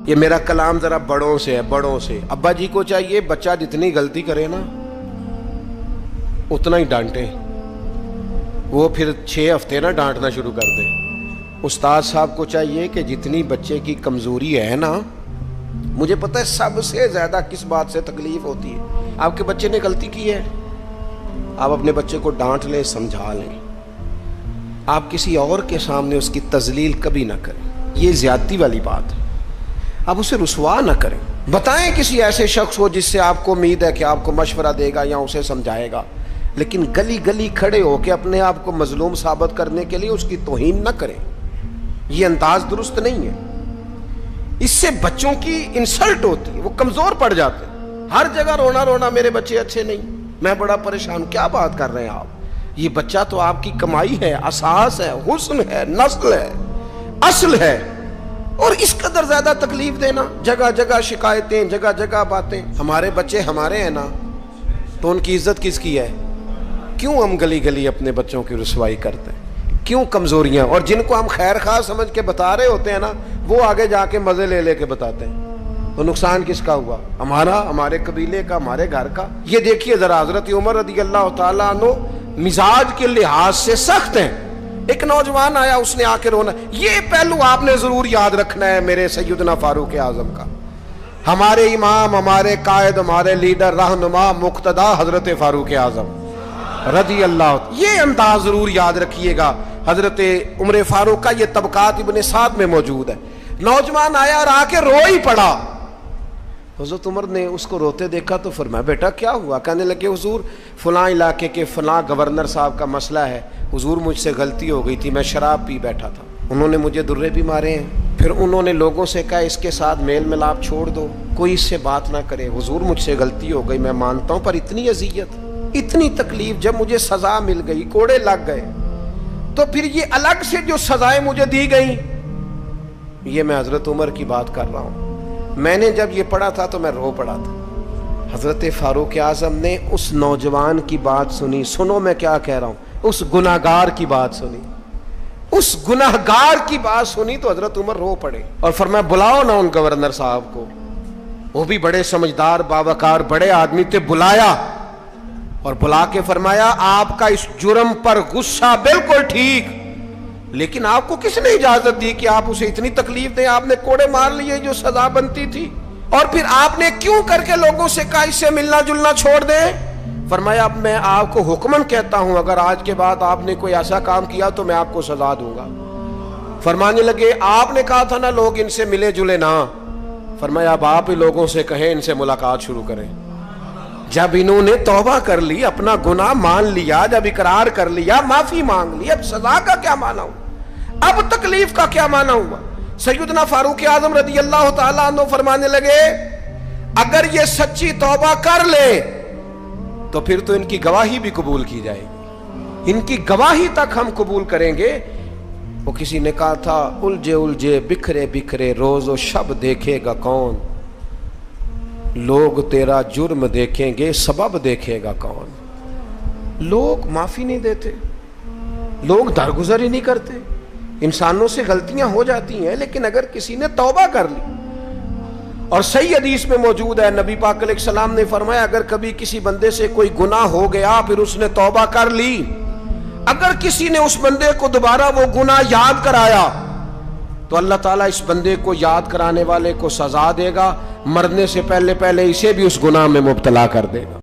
یہ میرا کلام ذرا بڑوں سے ہے، بڑوں سے۔ ابا جی کو چاہیے بچہ جتنی غلطی کرے نا اتنا ہی ڈانٹے، وہ پھر 6 ہفتے نہ ڈانٹنا شروع کر دے۔ استاد صاحب کو چاہیے کہ جتنی بچے کی کمزوری ہے نا، مجھے پتہ ہے سب سے زیادہ کس بات سے تکلیف ہوتی ہے۔ آپ کے بچے نے غلطی کی ہے، آپ اپنے بچے کو ڈانٹ لیں، سمجھا لیں، آپ کسی اور کے سامنے اس کی تذلیل کبھی نہ کریں، یہ زیادتی والی بات ہے۔ آپ اسے رسوا نہ کریں، بتائیں کسی ایسے شخص کو جس سے آپ کو امید ہے کہ آپ کو مشورہ دے گا یا اسے سمجھائے گا، لیکن گلی گلی کھڑے ہو کے اپنے آپ کو مظلوم ثابت کرنے کے لیے اس کی توہین نہ کریں، یہ انداز درست نہیں ہے۔ اس سے بچوں کی انسلٹ ہوتی ہے، وہ کمزور پڑ جاتے ہیں۔ ہر جگہ رونا رونا میرے بچے اچھے نہیں، میں بڑا پریشان، کیا بات کر رہے ہیں آپ؟ یہ بچہ تو آپ کی کمائی ہے، اساس ہے، حسن ہے، نسل ہے، اصل ہے، اور اس قدر زیادہ تکلیف دینا، جگہ جگہ شکایتیں، جگہ جگہ باتیں۔ ہمارے بچے ہمارے ہیں نا، تو ان کی عزت کس کی ہے؟ کیوں ہم گلی گلی اپنے بچوں کی رسوائی کرتے ہیں؟ کیوں کمزوریاں؟ اور جن کو ہم خیر خواہ سمجھ کے بتا رہے ہوتے ہیں نا، وہ آگے جا کے مزے لے لے کے بتاتے ہیں، تو نقصان کس کا ہوا؟ ہمارا، ہمارے قبیلے کا، ہمارے گھر کا۔ یہ دیکھیے ذرا، حضرت عمر رضی اللہ تعالیٰ عنہ مزاج کے لحاظ سے سخت ہیں۔ ایک نوجوان آیا، اس نے آ کے رونا۔ یہ پہلو آپ نے ضرور یاد رکھنا ہے میرے سیدنا فاروق اعظم کا، ہمارے امام، ہمارے قائد، ہمارے لیڈر، رہنما، مقتدا حضرت فاروق اعظم رضی اللہ، یہ انداز ضرور یاد رکھیے گا۔ حضرت عمر فاروق کا یہ طبقات ابن سعد میں موجود ہے۔ نوجوان آیا اور آ کے رو ہی پڑا۔ حضرت عمر نے اس کو روتے دیکھا تو فرمایا بیٹا کیا ہوا؟ کہنے لگے حضور فلاں علاقے کے فلاں گورنر صاحب کا مسئلہ ہے، حضور مجھ سے غلطی ہو گئی تھی، میں شراب پی بیٹھا تھا، انہوں نے مجھے درے بھی مارے ہیں، پھر انہوں نے لوگوں سے کہا اس کے ساتھ میل ملاپ چھوڑ دو، کوئی اس سے بات نہ کرے، حضور مجھ سے غلطی ہو گئی، میں مانتا ہوں، پر اتنی اذیت، اتنی تکلیف، جب مجھے سزا مل گئی، کوڑے لگ گئے، تو پھر یہ الگ سے جو سزائیں مجھے دی گئیں، یہ میں حضرت عمر کی بات کر رہا ہوں۔ میں نے جب یہ پڑھا تھا تو میں رو پڑا تھا۔ حضرت فاروق اعظم نے اس نوجوان کی بات سنی، سنو میں کیا کہہ رہا ہوں، اس گناہگار کی بات سنی، اس گناہگار کی بات سنی تو حضرت عمر رو پڑے اور فرمایا بلاؤ نا ان گورنر صاحب کو، وہ بھی بڑے سمجھدار، باوقار، بڑے آدمی تھے، بلایا اور بلا کے فرمایا آپ کا اس جرم پر غصہ بالکل ٹھیک، لیکن آپ کو کس نے اجازت دی کہ آپ اسے اتنی تکلیف دیں؟ آپ نے کوڑے مار لیے جو سزا بنتی تھی، اور پھر آپ نے کیوں کر کے لوگوں سے کہا اس سے ملنا جلنا چھوڑ دیں؟ فرمایا اب میں آپ کو حکمن کہتا ہوں، اگر آج کے بعد آپ نے کوئی ایسا کام کیا تو میں آپ کو سزا دوں گا۔ فرمانے لگے آپ نے کہا تھا نا لوگ ان سے ملے جلے نہ، فرمایا اب آپ ہی لوگوں سے کہیں ان سے ملاقات شروع کریں۔ جب انہوں نے توبہ کر لی، اپنا گناہ مان لیا، جب اقرار کر لیا، معافی مانگ لی، اب سزا کا کیا معنی ہوا؟ اب تکلیف کا کیا معنی ہوا؟ سیدنا فاروق اعظم رضی اللہ تعالیٰ عنہ فرمانے لگے اگر یہ سچی توبہ کر لے تو پھر تو ان کی گواہی بھی قبول کی جائے گی، ان کی گواہی تک ہم قبول کریں گے۔ وہ کسی نے کہا تھا الجھے الجھے بکھرے بکھرے روز و شب دیکھے گا کون، لوگ تیرا جرم دیکھیں گے سبب دیکھے گا کون۔ لوگ معافی نہیں دیتے، لوگ درگزر ہی نہیں کرتے، انسانوں سے غلطیاں ہو جاتی ہیں، لیکن اگر کسی نے توبہ کر لی، اور صحیح حدیث میں موجود ہے نبی پاک علیہ السلام نے فرمایا اگر کبھی کسی بندے سے کوئی گناہ ہو گیا پھر اس نے توبہ کر لی، اگر کسی نے اس بندے کو دوبارہ وہ گناہ یاد کرایا تو اللہ تعالیٰ اس بندے کو یاد کرانے والے کو سزا دے گا، مرنے سے پہلے اسے بھی اس گناہ میں مبتلا کر دے گا۔